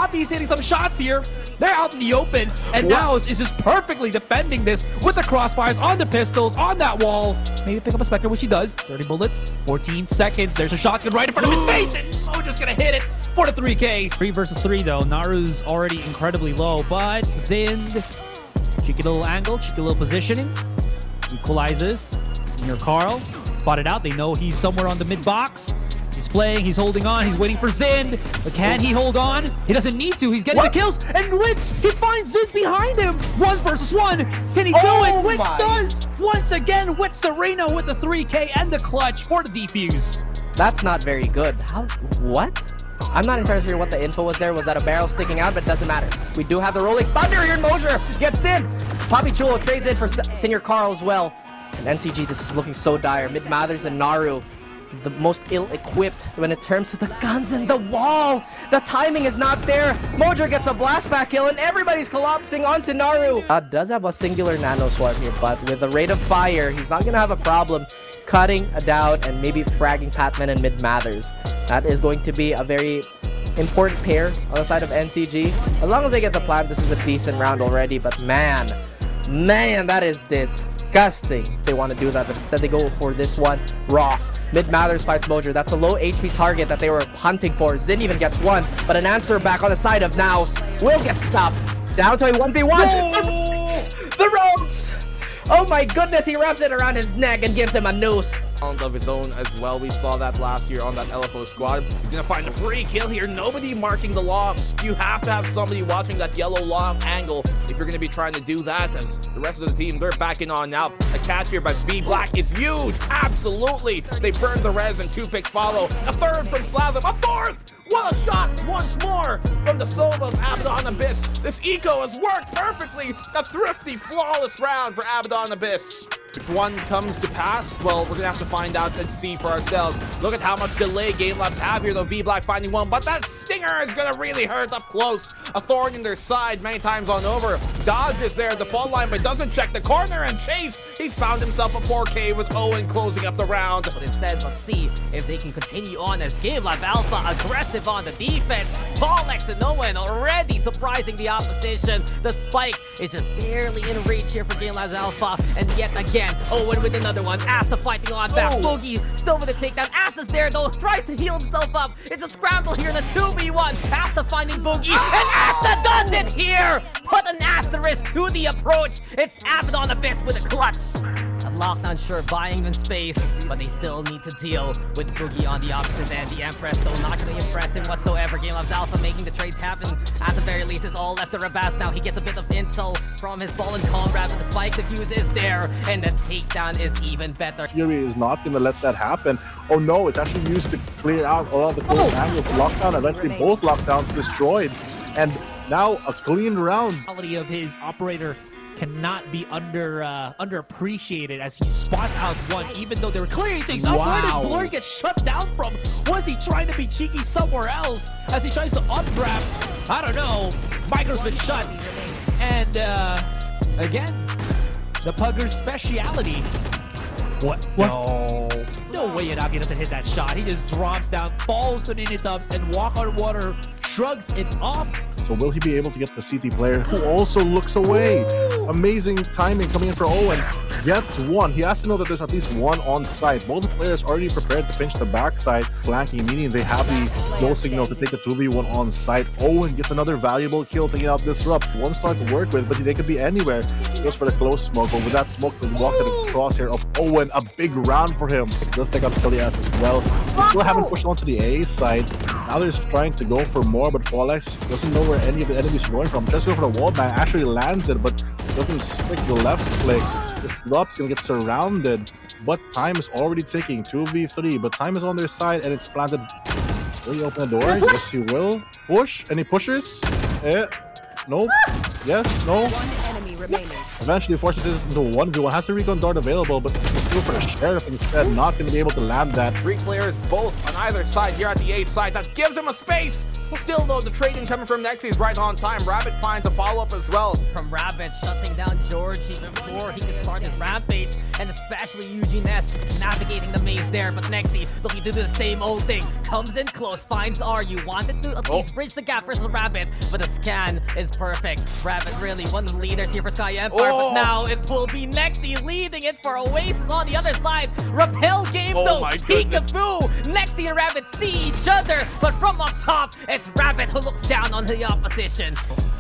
Poppy's hitting some shots here. They're out in the open, and now is just perfectly defending this with the crossfires on the pistols, on that wall. Maybe pick up a Spectre, which he does. 30 bullets, 14 seconds. There's a shotgun right in front of his face, and Mojo's gonna hit it for the 3K. 3 versus 3, though. Naru's already incredibly low, but Zind, cheeky little angle, cheeky little positioning. Equalizes. Near Carl. Spotted out. They know he's somewhere on the mid box. He's playing. He's holding on. He's waiting for Zind. But can he hold on? He doesn't need to. He's getting the kills. And Witz, he finds Zind behind him. 1 versus 1. Can he do it? Witz does. Once again, Witz Sereno with the 3K and the clutch for the defuse. That's not very good. How? What? I'm not entirely sure what the info was there. Was that a barrel sticking out? But it doesn't matter. We do have the rolling thunder here. Mojo gets in. Poppy Chulo trades in for Senior Carl as well. And NCG, this is looking so dire. Mid Mathers and Naru, the most ill-equipped when it comes to the guns and the wall. The timing is not there. Mojo gets a blast back kill, and everybody's collapsing onto Naru. Does have a singular nano swarm here, but with the rate of fire, he's not gonna have a problem cutting a down and maybe fragging Patman and Mid Mathers. That is going to be a very important pair on the side of NCG. As long as they get the plant, this is a decent round already. But man, that is disgusting. They want to do that, but instead they go for this one raw. Mid Mathers fights Mojo. That's a low HP target that they were hunting for. Zin even gets one, but an answer back on the side of Naus will get stuffed. Down to a 1v1. The ropes! Oh my goodness, he wraps it around his neck and gives him a noose. Of his own as well. We saw that last year on that LFO squad. He's gonna find a free kill here. Nobody marking the long. You have to have somebody watching that yellow long angle if you're gonna be trying to do that, as the rest of the team, they're backing on now. A catch here by V Black is huge. Absolutely. They burned the res and 2 picks follow. A third from Slavim. A fourth! What a shot once more from the Sova of Abaddon Abyss. This eco has worked perfectly. A thrifty, flawless round for Abaddon Abyss. Which one comes to pass? Well, we're gonna have to find out and see for ourselves. Look at how much delay Game Labs have here, though. V Black finding one, but that stinger is gonna really hurt up close. A thorn in their side many times on over. Dodge is there at the fault line, but doesn't check the corner and chase. He's found himself a 4K with Owen closing up the round. But instead, let's see if they can continue on as Game Lab Alpha aggressive on the defense. Polex and Owen already surprising the opposition. The spike is just barely in reach here for Game Labs Alpha, and yet again, Owen with another one. Asta fighting on back. Boogie still with a takedown. Asta's there though. Tries to heal himself up. It's a scramble here in the 2v1. Asta finding Boogie. And Asta does it here. Put an asterisk to the approach. It's Abaddon Abyss with a clutch. Lockdown sure buying them space, but they still need to deal with Boogie on the opposite end. The Empress though not going to impress him whatsoever. Game Labs Alpha making the trades happen. At the very least, it's all left to Rabas now. He gets a bit of intel from his fallen comrade, but the spike defuse is there, and the takedown is even better. Fury is not going to let that happen. Oh no, it's actually used to clear out all of the close angles. Lockdown, eventually both lockdowns destroyed, and now a clean round. The quality of his operator cannot be underappreciated as he spots out one, even though they were clearing things up. Where did Blur get shut down from? Was he trying to be cheeky somewhere else as he tries to up-grab? I don't know. Micro's been shut. And again, the Pugger's speciality. What? No way Yanagi doesn't hit that shot. He just drops down, falls to Ninitubs, and Walk on Water shrugs it off. So will he be able to get the CT player, who also looks away? Amazing timing coming in for Owen. Gets one. He has to know that there's at least one on site. Both players already prepared to pinch the backside, flanking, meaning they have the no signal to take a 2v1 on site. Owen gets another valuable kill, taking out Disrupt. One star to work with, but they could be anywhere. He goes for the close smoke, but with that smoke, the walk to the crosshair of Owen, a big round for him. He does take out Skilias as well. They still haven't pushed onto the A side. Now they're just trying to go for more, but Folex doesn't know where any of the enemies are going from. Just go for the wall bang, actually lands it, but doesn't stick the left click. Just drops and gets surrounded. But time is already ticking. 2v3, but time is on their side and it's planted. Will he open the door? Yes, he will. Push, and he pushes. Nope. Yes, no. Eventually forces it into 1v1. Has the recon dart available, but he's going for the Sheriff instead. Not going to be able to land that. 3 players both on either side here at the A side. That gives him a space. Well, still though, the trading coming from Nexi is right on time. Rabbit finds a follow-up as well. From Rabbit shutting down George even before he can start his rampage, and especially Eugene S navigating the maze there. But Nexi looking to do the same old thing, comes in close, finds RU, wanted to at least bridge the gap versus Rabbit, but the scan is perfect. Rabbit really one of the leaders here for Sky Empire, but now it will be Nexi leading it for Oasis on the other side. Repel game though, peekaboo! Nexi and Rabbit see each other, but from up top, it's Rabbit who looks down on the opposition.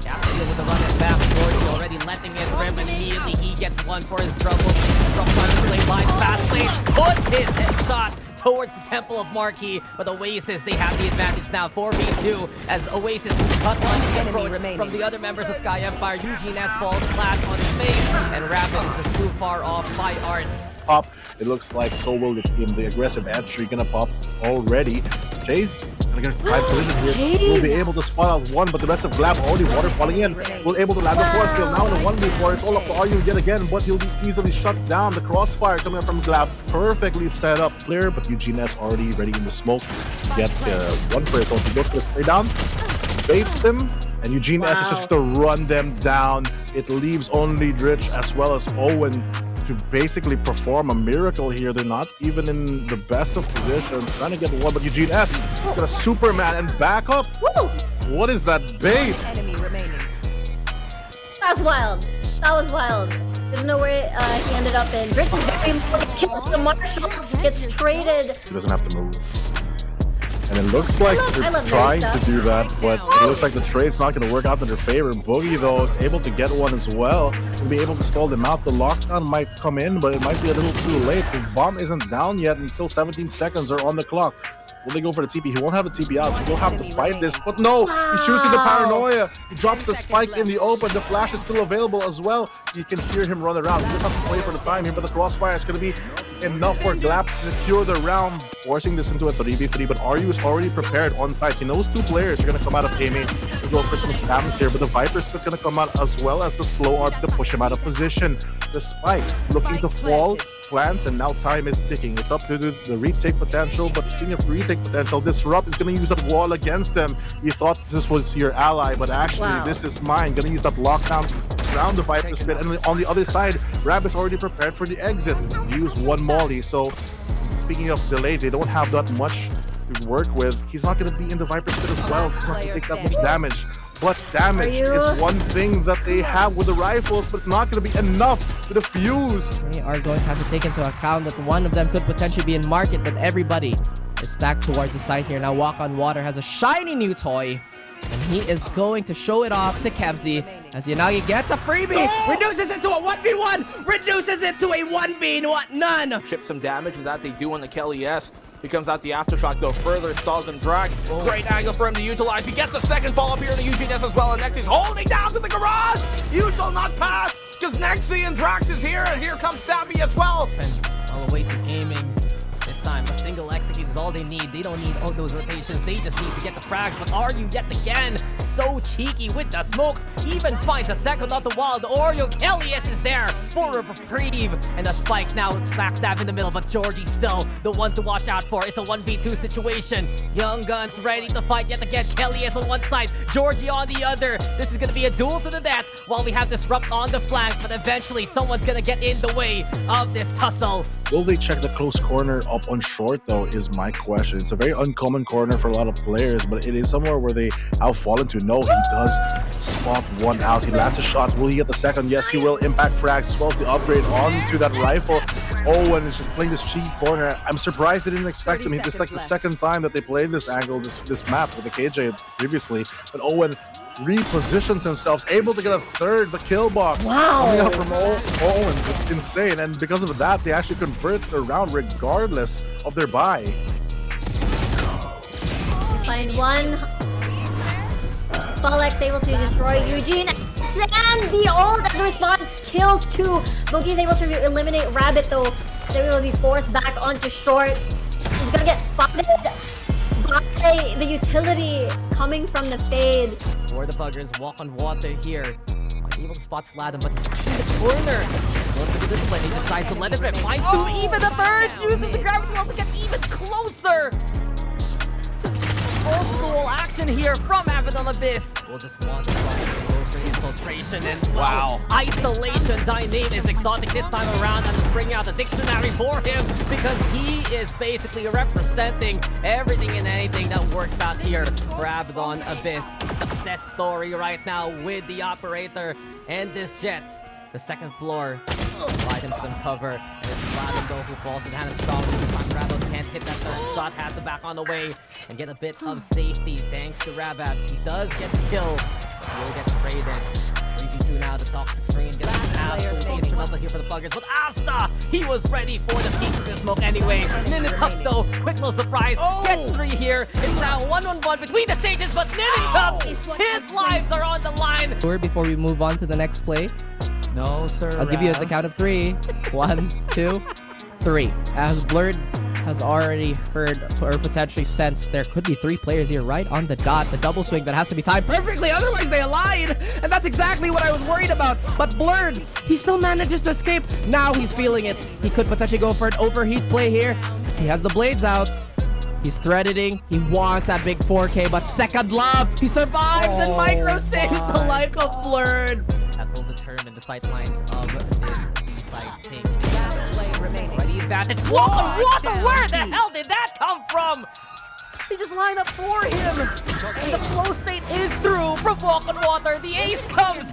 After deal with the run and back, Georgie already letting it rip, and immediately he gets one for his trouble. From front lane line, fast lane, puts his headshot towards the Temple of Marquee, but Oasis, they have the advantage now, 4v2, as Oasis cut one approach from the other members of Sky Empire. Eugene S falls flat on his face, and Rabbit is just too far off by Arts. Pop, it looks like so will the team. The aggressive entry gonna pop already. Chase gonna try collision here. Will be able to spot out one, but the rest of Glab already water falling in. Will able to land the fourth kill. Now in the 1v4, it's all up to RU yet again, but he'll be easily shut down. The crossfire coming from Glab, perfectly set up clear, but Eugene S already ready in the smoke. Get one for his own. He goes for the spray down, bait them, and Eugene S is just to run them down. It leaves only Dritch as well as Owen to basically perform a miracle here. They're not even in the best of positions, trying to get one, but Eugene S got a Superman and back up. Woo! What is that bait? Enemy remaining. That's wild. That was wild. Didn't know where he ended up in. Rich is very important. Kills the Marshall, gets traded. He doesn't have to move. And it looks like they're trying to do that, but it looks like the trade's not going to work out in their favor. Boogie, though, is able to get one as well. He'll be able to stall them out. The lockdown might come in, but it might be a little too late. The bomb isn't down yet, and still 17 seconds are on the clock. Will they go for the TP? He won't have the TP out, so he'll have to fight this. But no, he's choosing the paranoia. He drops the spike in the open. The flash is still available as well. You can hear him run around. He just has to play for the time here, but the crossfire is going to be enough for Glab to secure the round, forcing this into a 3v3. But RU is already prepared on site. He knows two players are going to come out of aiming to go for some spams here, but the Viper Spit's going to come out as well as the slow arc to push him out of position. The spike looking to fall, plants, and now time is ticking. It's up to the retake potential, but speaking of retake potential, Disrupt is going to use that wall against them. You thought this was your ally, but actually this is mine. Going to use that lockdown around the Viper Spit, and on the other side, Rabbit's already prepared for the exit. Use one molly. So speaking of delay, they don't have that much to work with. He's not going to be in the Viper Spit as well. He's not going to take that much damage. But damage is one thing that they have with the rifles, but it's not going to be enough to defuse. They are going to have to take into account that one of them could potentially be in market, but everybody is stacked towards the side here. Now Walk on Water has a shiny new toy, and he is going to show it off to Kevzy as Yanagi gets a freebie. Reduces it to a 1v1. Reduces it to a 1v1. None. Chip some damage, and that they do on the Kelly S. He comes out the aftershock, though, further stalls and drags. Great angle for him to utilize. He gets a second follow-up here to Eugene S as well, and Nexi's holding down to the garage. You shall not pass, because Nexi and Drax is here, and here comes Savvy as well. And Oasis aiming this time. A single execute is all they need. They don't need all those rotations. They just need to get the frags. But RU yet again so cheeky with the smokes. Even finds a second on the wall. The Oreo Kelly's is there for a reprieve. And the spike now smack dab in the middle. But Georgie still the one to watch out for. It's a 1v2 situation. Young Guns ready to fight yet again. Kelly's on one side, Georgie on the other. This is going to be a duel to the death while we have Disrupt on the flank. But eventually someone's going to get in the way of this tussle. Will they check the close corner up on short, though, is my question. It's a very uncommon corner for a lot of players, but it is somewhere where they have fallen to. No, he does spot one out. He lands a shot. Will he get the second? Yes, he will. Impact frags as well as the upgrade onto that rifle. Owen is just playing this cheap corner. I'm surprised they didn't expect him. This is like the second time that they played this angle, this map with the KJ previously. But Owen repositions himself, able to get a third, the kill box coming out from Owen, just insane. And because of that, they actually convert the round regardless of their buy. Find one. Spalex able to destroy Eugene. And the ult as a response kills two. Boogie's able to eliminate Rabbit, though. They will be forced back onto short. He's gonna get spotted by the utility coming from the fade. For the buggers, Walk on Water here. Able to spot Sladden, but he's in the corner. Going to the display, he decides to let it rip. Finds two, even a third. Uses the gravity well to get even closer. Just old school action here from Abaddon Abyss. We'll just want to go for his infiltration and wow. Isolation. Dynate is exotic this time around, and let's bring out the dictionary for him because he is basically representing everything and anything that works out here for Abaddon Abyss. Success story right now with the operator and this Jet. The second floor, provide him some cover. And it's Vlado who falls in the hand of Strong. Bravo can't hit that third shot, has it back on the way and get a bit of safety thanks to Rababs. He does get the kill. He'll get traded. 3v2 now, the toxic screen gets absolutely instrumental here for the Buggers. But Asta, he was ready for the peak of the smoke anyway. Ninitux though, quick little surprise, gets 3 here. It's now 1-on-1 between the stages, but Ninitux, his lives are on the line. Before we move on to the next play, No, sir. I'll give you the count of 3. 1, 2, 3. As Blurred has already heard or potentially sensed, there could be 3 players here right on the dot. The double swing that has to be timed perfectly, otherwise they align. And that's exactly what I was worried about. But Blurred, he still manages to escape. Now he's feeling it. He could potentially go for an overheat play here. He has the blades out. He's threatening. He wants that big 4K, but second love. He survives and Micro saves the life of Blurred. That will determine the sight lines of this side take. Ready advantage. Walker, where the hell did that come from? They just line up for him. And the flow state is through from Walk on Water. The ace comes.